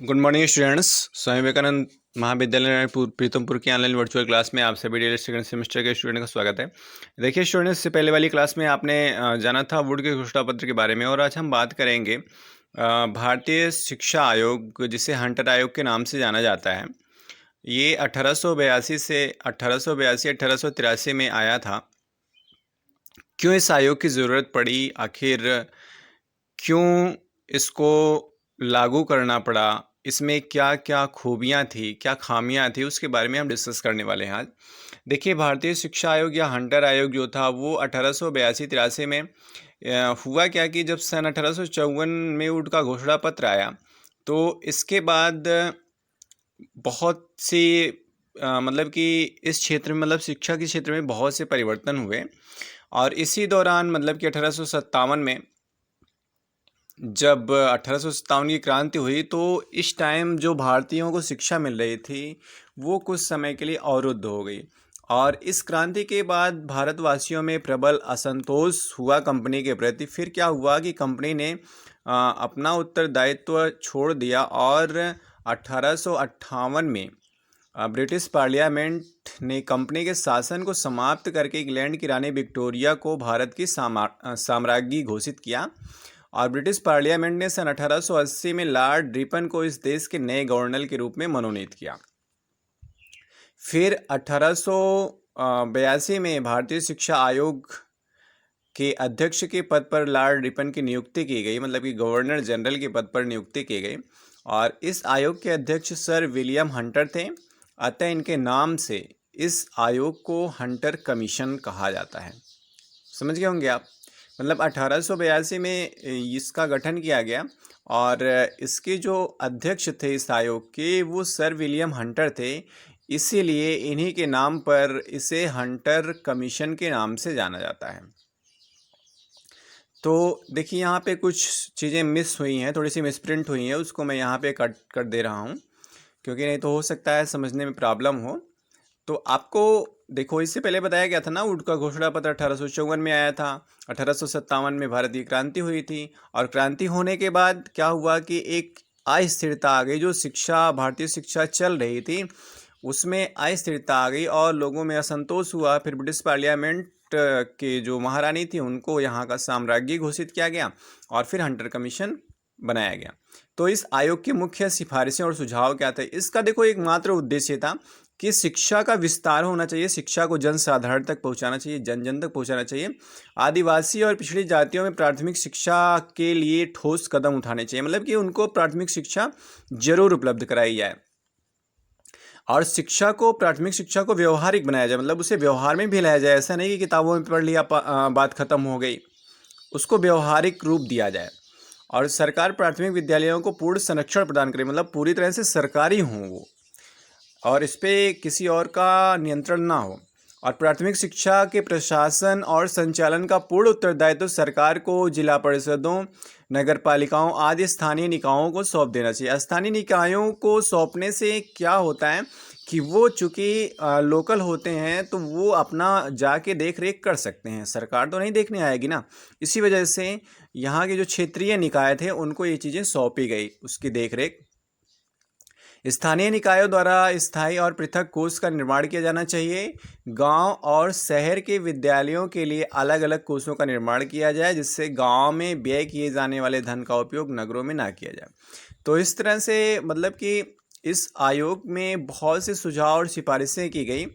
Good morning students. Swami Vivekanand महाविद्यालय प्रीतमपुर की online virtual class में आप सभी डेली सेकंड सेमेस्टर के स्टूडेंट का स्वागत है। देखिए स्टूडेंट्स, से पहले वाली क्लास में आपने जाना था वुड के घोषणा पत्र के बारे में, और आज हम बात करेंगे भारतीय शिक्षा आयोग, जिसे हंटर आयोग के नाम से जाना जाता है। ये 1883 में आया था। क्यों इस आयोग की ज़रूरत पड़ी, आखिर क्यों इसको लागू करना पड़ा, इसमें क्या क्या खूबियाँ थी, क्या खामियाँ थी, उसके बारे में हम डिस्कस करने वाले हैं आज। देखिए, भारतीय शिक्षा आयोग या हंटर आयोग जो था वो 1882-83 में हुआ क्या कि जब सन 1854 में उनका घोषणा पत्र आया, तो इसके बाद बहुत सी मतलब कि इस क्षेत्र में, मतलब शिक्षा के क्षेत्र में बहुत से परिवर्तन हुए। और इसी दौरान मतलब कि 1857 में जब 1857 की क्रांति हुई, तो इस टाइम जो भारतीयों को शिक्षा मिल रही थी वो कुछ समय के लिए अवरुद्ध हो गई। और इस क्रांति के बाद भारतवासियों में प्रबल असंतोष हुआ कंपनी के प्रति। फिर क्या हुआ कि कंपनी ने अपना उत्तरदायित्व छोड़ दिया, और 1858 में ब्रिटिश पार्लियामेंट ने कंपनी के शासन को समाप्त करके इंग्लैंड की रानी विक्टोरिया को भारत की साम्राज्ञी घोषित किया। और ब्रिटिश पार्लियामेंट ने सन 1880 में लॉर्ड रिपन को इस देश के नए गवर्नर के रूप में मनोनीत किया। फिर 1882 में भारतीय शिक्षा आयोग के अध्यक्ष के पद पर लॉर्ड रिपन की नियुक्ति की गई, मतलब कि गवर्नर जनरल के पद पर नियुक्ति की गई। और इस आयोग के अध्यक्ष सर विलियम हंटर थे। अतः इनके नाम से इस आयोग को हंटर कमीशन कहा जाता है। समझ गए होंगे आप। मतलब 1882 में इसका गठन किया गया, और इसके जो अध्यक्ष थे इस आयोग के, वो सर विलियम हंटर थे। इसीलिए इन्हीं के नाम पर इसे हंटर कमीशन के नाम से जाना जाता है। तो देखिए, यहाँ पे कुछ चीज़ें मिस हुई हैं, थोड़ी सी मिसप्रिंट हुई हैं, उसको मैं यहाँ पे कट कर दे रहा हूँ, क्योंकि नहीं तो हो सकता है समझने में प्रॉब्लम हो। तो आपको देखो, इससे पहले बताया गया था ना, वुड का घोषणा पत्र 1854 में आया था। 1857 में भारत की क्रांति हुई थी, और क्रांति होने के बाद क्या हुआ कि एक अस्थिरता आ गई। जो शिक्षा, भारतीय शिक्षा चल रही थी, उसमें अस्थिरता आ गई और लोगों में असंतोष हुआ। फिर ब्रिटिश पार्लियामेंट के जो महारानी थी उनको यहाँ का साम्राज्ञी घोषित किया गया, और फिर हंटर कमीशन बनाया गया। तो इस आयोग की मुख्य सिफारिशें और सुझाव क्या थे? इसका देखो एकमात्र उद्देश्य था कि शिक्षा का विस्तार होना चाहिए, शिक्षा को जन साधारण तक पहुंचाना चाहिए, जन जन तक पहुंचाना चाहिए। आदिवासी और पिछड़ी जातियों में प्राथमिक शिक्षा के लिए ठोस कदम उठाने चाहिए, मतलब कि उनको प्राथमिक शिक्षा जरूर उपलब्ध कराई जाए। और शिक्षा को, प्राथमिक शिक्षा को व्यवहारिक बनाया जाए, मतलब उसे व्यवहार में भी लाया जाए। ऐसा नहीं कि किताबों में पढ़ लिया बात खत्म हो गई, उसको व्यवहारिक रूप दिया जाए। और सरकार प्राथमिक विद्यालयों को पूर्ण संरक्षण प्रदान करे, मतलब पूरी तरह से सरकारी हों वो, और इस पर किसी और का नियंत्रण ना हो। और प्राथमिक शिक्षा के प्रशासन और संचालन का पूर्ण उत्तरदायित्व सरकार को जिला परिषदों, नगर पालिकाओं आदि स्थानीय निकायों को सौंप देना चाहिए। स्थानीय निकायों को सौंपने से क्या होता है कि वो चूँकि लोकल होते हैं, तो वो अपना जाके देख रेख कर सकते हैं, सरकार तो नहीं देखने आएगी ना। इसी वजह से यहाँ के जो क्षेत्रीय निकाय थे उनको ये चीज़ें सौंपी गई, उसकी देख रेख। स्थानीय निकायों द्वारा स्थायी और पृथक कोष का निर्माण किया जाना चाहिए। गांव और शहर के विद्यालयों के लिए अलग अलग कोषों का निर्माण किया जाए, जिससे गांव में व्यय किए जाने वाले धन का उपयोग नगरों में ना किया जाए। तो इस तरह से मतलब कि इस आयोग में बहुत से सुझाव और सिफारिशें की गई,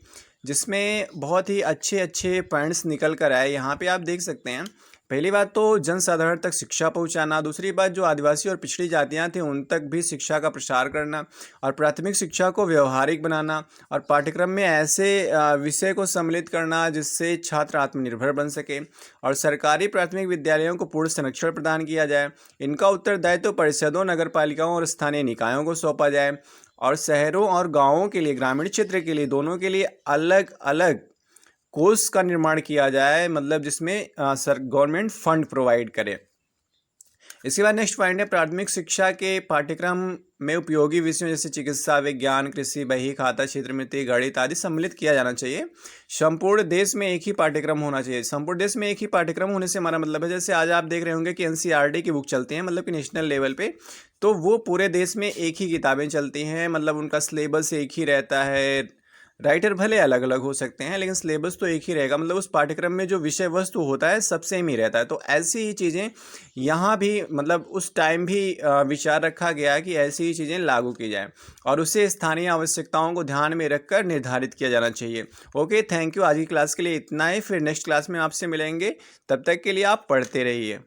जिसमें बहुत ही अच्छे अच्छे पॉइंट्स निकल कर आए। यहाँ पे आप देख सकते हैं, पहली बात तो जन साधारण तक शिक्षा पहुंचाना, दूसरी बात जो आदिवासी और पिछड़ी जातियां थीं उन तक भी शिक्षा का प्रसार करना, और प्राथमिक शिक्षा को व्यवहारिक बनाना, और पाठ्यक्रम में ऐसे विषय को सम्मिलित करना जिससे छात्र आत्मनिर्भर बन सके, और सरकारी प्राथमिक विद्यालयों को पूर्ण संरक्षण प्रदान किया जाए। इनका उत्तरदायित्व परिषदों, नगर पालिकाओं और स्थानीय निकायों को सौंपा जाए, और शहरों और गाँवों के लिए, ग्रामीण क्षेत्र के लिए, दोनों के लिए अलग अलग कोष का निर्माण किया जाए, मतलब जिसमें गवर्नमेंट फंड प्रोवाइड करे। इसके बाद नेक्स्ट पॉइंट है, प्राथमिक शिक्षा के पाठ्यक्रम में उपयोगी विषयों जैसे चिकित्सा, विज्ञान, कृषि, बही खाता, क्षेत्रमिति, गणित आदि सम्मिलित किया जाना चाहिए। संपूर्ण देश में एक ही पाठ्यक्रम होना चाहिए। संपूर्ण देश में एक ही पाठ्यक्रम होने से हमारा मतलब है, जैसे आज आप देख रहे होंगे कि एनसीईआरटी की बुक चलती हैं, मतलब कि नेशनल लेवल पे, तो वो पूरे देश में एक ही किताबें चलती हैं, मतलब उनका सिलेबस एक ही रहता है। राइटर भले अलग अलग हो सकते हैं लेकिन सिलेबस तो एक ही रहेगा, मतलब उस पाठ्यक्रम में जो विषय वस्तु होता है सब सेम ही रहता है। तो ऐसी ही चीज़ें यहाँ भी, मतलब उस टाइम भी विचार रखा गया है कि ऐसी ही चीज़ें लागू की जाएं और उसे स्थानीय आवश्यकताओं को ध्यान में रखकर निर्धारित किया जाना चाहिए। Okay, thank you. आज की क्लास के लिए इतना ही, फिर नेक्स्ट क्लास में आपसे मिलेंगे। तब तक के लिए आप पढ़ते रहिए।